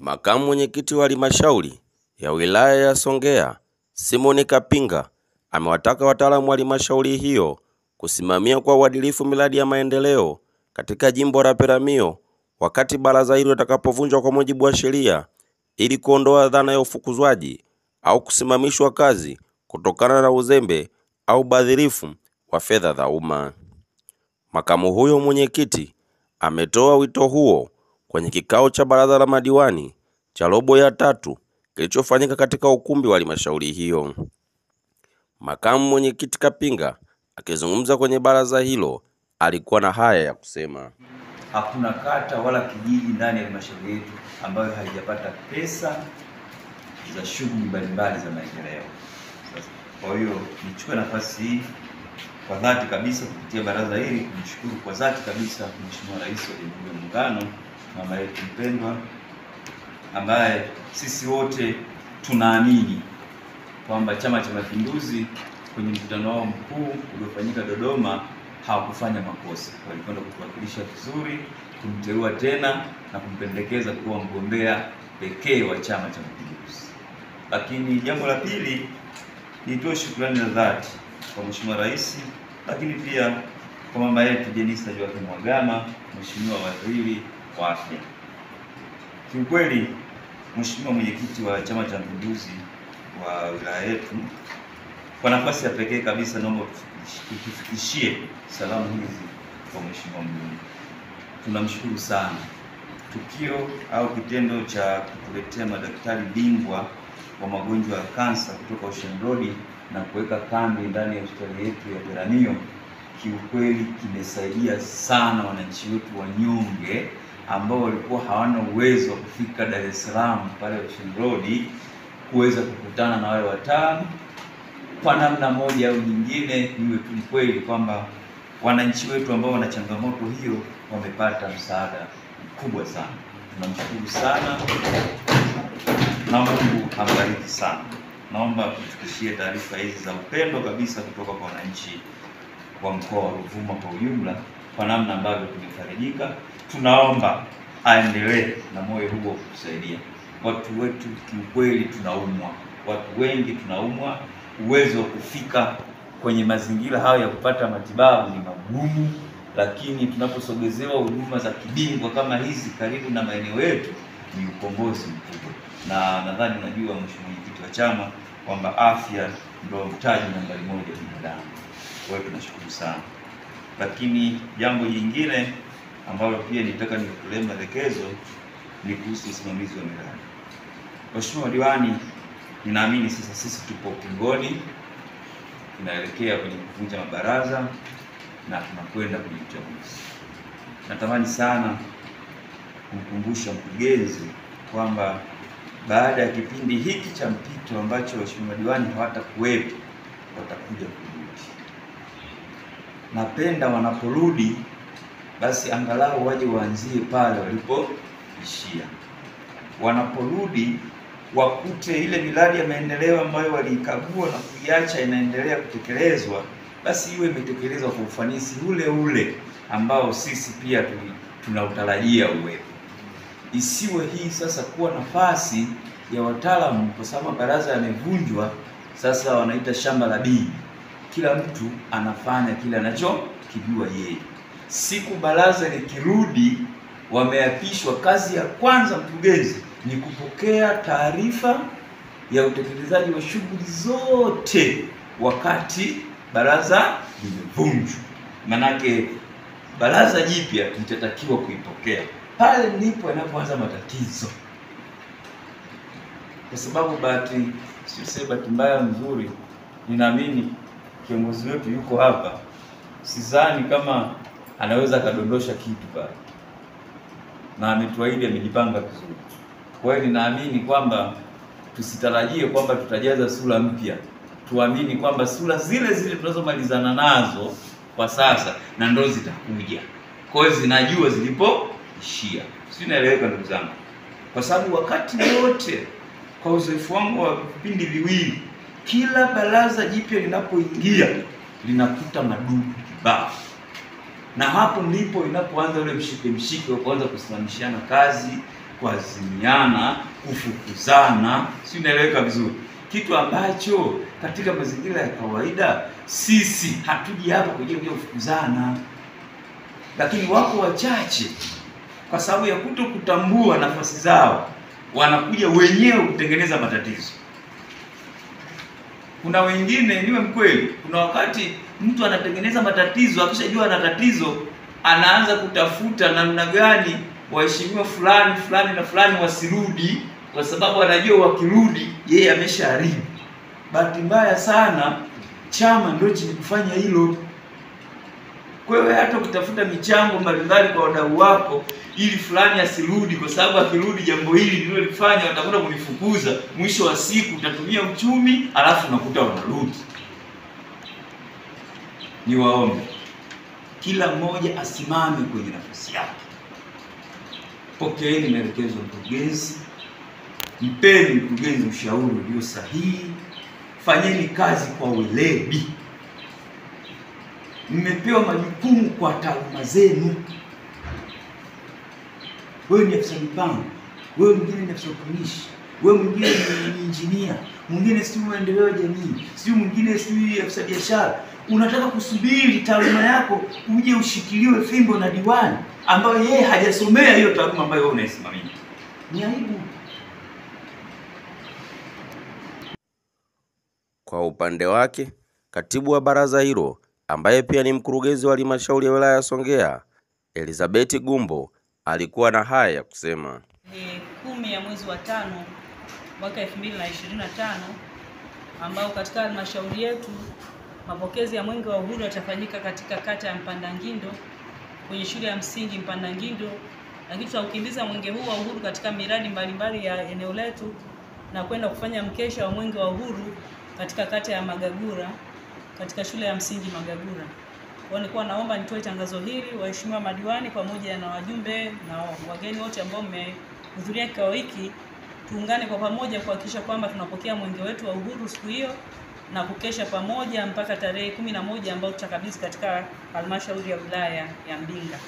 Makamu mwenyekiti wa halmashauri ya wilaya ya Songea, Simon Kapinga, amewataka wataalamu wa halmashauri hiyo kusimamia kwa uadilifu miradi ya maendeleo katika jimbo la Peramiho wakati baraza hilo litakapovunjwa kwa mujibu wa sheria, ili kuondoa dhana ya ufukuzwaji au kusimamishwa kazi kutokana na uzembe au ubadhirifu wa fedha za umma. Makamu huyo mwenyekiti ametoa wito huo kwenye kikao cha baraza la madiwani cha robo ya 3 kilichofanyika katika ukumbi wa halmashauri hiyo. Makamu mwenyekiti Kapinga akizungumza kwenye baraza hilo alikuwa na haya ya kusema: hakuna kata wala kijiji ndani ya halmashauri yetu ambayo haijapata pesa za shughuli mbalimbali za maendeleo. Kwa hiyo nichukue nafasi hii kwa dhati kabisa kupitia baraza hili kumshukuru kwa dhati kabisa Mheshimiwa Rais wa Jamhuri ya Muungano, mama yetu mpendwa, ambaye sisi wote tunaamini kwamba Chama cha Mapinduzi kwenye mkutano wao mkuu uliofanyika Dodoma hawakufanya makosa. Walikwenda kutuwakilisha vizuri, kumteua tena na kumpendekeza kuwa mgombea pekee wa Chama cha Mapinduzi. Lakini jambo la pili, nitoe shukrani za dhati kwa Mheshimiwa Rais, lakini pia kwa mama yetu Jenista Joakim Mhagama, Mheshimiwa Waziri wa Afya. Kiukweli, Mheshimiwa mwenyekiti wa Chama cha Mapinduzi wa wilaya yetu, kwa nafasi ya pekee kabisa naomba tufikishie salamu hizi kwa Mheshimiwa mbunge. Tunamshukuru sana. Tukio au kitendo cha kutuletea madaktari bingwa wa magonjwa ya kansa kutoka Ocean Road na kuweka kambi ndani ya hospitali yetu ya Peramiho, kiukweli kimesaidia sana wananchi wetu wanyonge ambao walikuwa hawana uwezo wa kufika Dar es Salaam pale Ocean Road kuweza kukutana na wale wataalamu. Kwa namna moja au nyingine, niwe tu kweli kwamba wananchi wetu ambao wana changamoto hiyo wamepata msaada mkubwa sana. Tunamshukuru sana na Mungu ambariki sana. Naomba kufikishie taarifa hizi za upendo kabisa kutoka kwa wananchi wa mkoa wa Ruvuma kwa ujumla, kwa namna ambavyo tumefarijika. Tunaomba aendelee na moyo huo kutusaidia. Watu wetu kiukweli tunaumwa, watu wengi tunaumwa. Uwezo wa kufika kwenye mazingira hayo ya kupata matibabu ni magumu, lakini tunaposogezewa huduma za kibingwa kama hizi karibu na maeneo yetu ni ukombozi mkubwa. Na nadhani unajua Mheshimiwa mwenyekiti wa chama kwamba afya ndio mtaji nambari 1 wa binadamu. Kwa hiyo tunashukuru sana. Lakini jambo jingine ambalo pia nitaka nikutolee maelekezo ni kuhusu usimamizi wa miradi. Mheshimiwa diwani, ninaamini sisi tupo ukingoni, tunaelekea kwenye kuvunja mabaraza na tunakwenda kwenye uchaguzi. Natamani sana kumkumbusha mkurugenzi kwamba baada ya kipindi hiki cha mpito ambacho waheshimiwa diwani hawatakuwepo, watakuja kurudi. Napenda wanaporudi basi angalau waje waanzie pale walipoishia. Wanaporudi wakute ile miradi ya maendeleo ambayo walikagua na kuiacha inaendelea kutekelezwa, basi iwe imetekelezwa kwa ufanisi ule ule ambao sisi pia tunautarajia uwepo. Isiwe hii sasa kuwa nafasi ya wataalamu, kwa sababu baraza yamevunjwa, sasa wanaita shamba la bibi. Kila mtu anafanya kile anachokijua yeye. Siku baraza likirudi wameapishwa, kazi ya kwanza mkurugenzi ni kupokea taarifa ya utekelezaji wa shughuli zote wakati baraza limevunjwa. Manake baraza jipya litatakiwa kuipokea. Pale ndipo yanapoanza matatizo. Kwa sababu bahati mbaya nzuri, ninaamini kiongozi wetu yuko hapa. Sidhani kama anaweza kadondosha kitu pale. Na ametuahidi amejipanga vizuri. Kwa hiyo ninaamini kwamba tusitarajie kwamba tutajaza sura mpya. Tuamini kwamba sura zile zile tunazomalizana nazo kwa sasa na ndo zitakuja. Kwa hiyo zinajua zilipoishia. Si naeleweka ndugu zangu? Kwa sababu wakati wote kwa uzoefu wangu wa vipindi viwili, kila baraza jipya linapoingia linakuta madudu kibao. Na hapo ndipo inapoanza ule mshike wa kuanza kusimamishana kazi, kuazimiana, kufukuzana, si unaeleweka vizuri, kitu ambacho katika mazingira ya kawaida sisi hatuji hapa kwa ajili ya kufukuzana. Lakini wako wachache kwa sababu ya kuto kutambua nafasi zao wanakuja wenyewe kutengeneza matatizo. Kuna wengine, niwe mkweli, kuna wakati mtu anatengeneza matatizo, akishajua ana tatizo anaanza kutafuta namna gani waheshimiwa fulani na fulani wasirudi, kwa sababu anajua wakirudi yeye ameshaharibu. Bahati mbaya sana chama ndio chenye kufanya hilo. Kwa hiyo hata ukitafuta michango mbalimbali kwa wadau wako ili fulani asirudi, kwa sababu akirudi jambo hili nililofanya watakwenda kunifukuza, mwisho wa siku utatumia uchumi alafu unakuta wanarudi. Niwaombe kila mmoja asimame kwenye nafasi yake. Pokeeni maelekezo ya mkurugenzi, mpeni mkurugenzi ushauri ulio sahihi, fanyeni kazi kwa weledi. Mmepewa majukumu kwa taaluma zenu. Wewe ni afisa mipango, wewe mwingine ni afisa utumishi, wewe mwingine ni injinia, mwingine si maendeleo ya jamii, si mwingine si afisa biashara. Unataka kusubiri taaluma yako uje ushikiliwe fimbo na diwani ambayo yeye hajasomea hiyo taaluma ambayo wewe unaisimamia. Ni aibu. Kwa upande wake, katibu wa baraza hilo ambaye pia ni mkurugenzi wa halmashauri ya wilaya ya Songea, Elizabeth Gumbo, alikuwa na haya ya kusema. 10 ya mwezi wa 5 mwaka 2025 ambao katika halmashauri yetu mapokezi ya mwenge wa uhuru yatafanyika katika kata ya Mpandangindo kwenye shule ya msingi Mpandangindo, lakini tutakimbiza mwenge huu wa uhuru katika miradi mbalimbali ya eneo letu na kwenda kufanya mkesha wa mwenge wa uhuru katika kata ya Magagura katika shule ya msingi Magagura. Kwa nilikuwa naomba nitoe tangazo hili, waheshimiwa madiwani pamoja na wajumbe na wageni wote ambao mmehudhuria kikao hiki, tuungane kwa pamoja kuhakikisha kwamba tunapokea mwenge wetu wa uhuru siku hiyo na kukesha pamoja mpaka tarehe 11 ambayo tutakabidhi katika halmashauri ya wilaya ya Mbinga.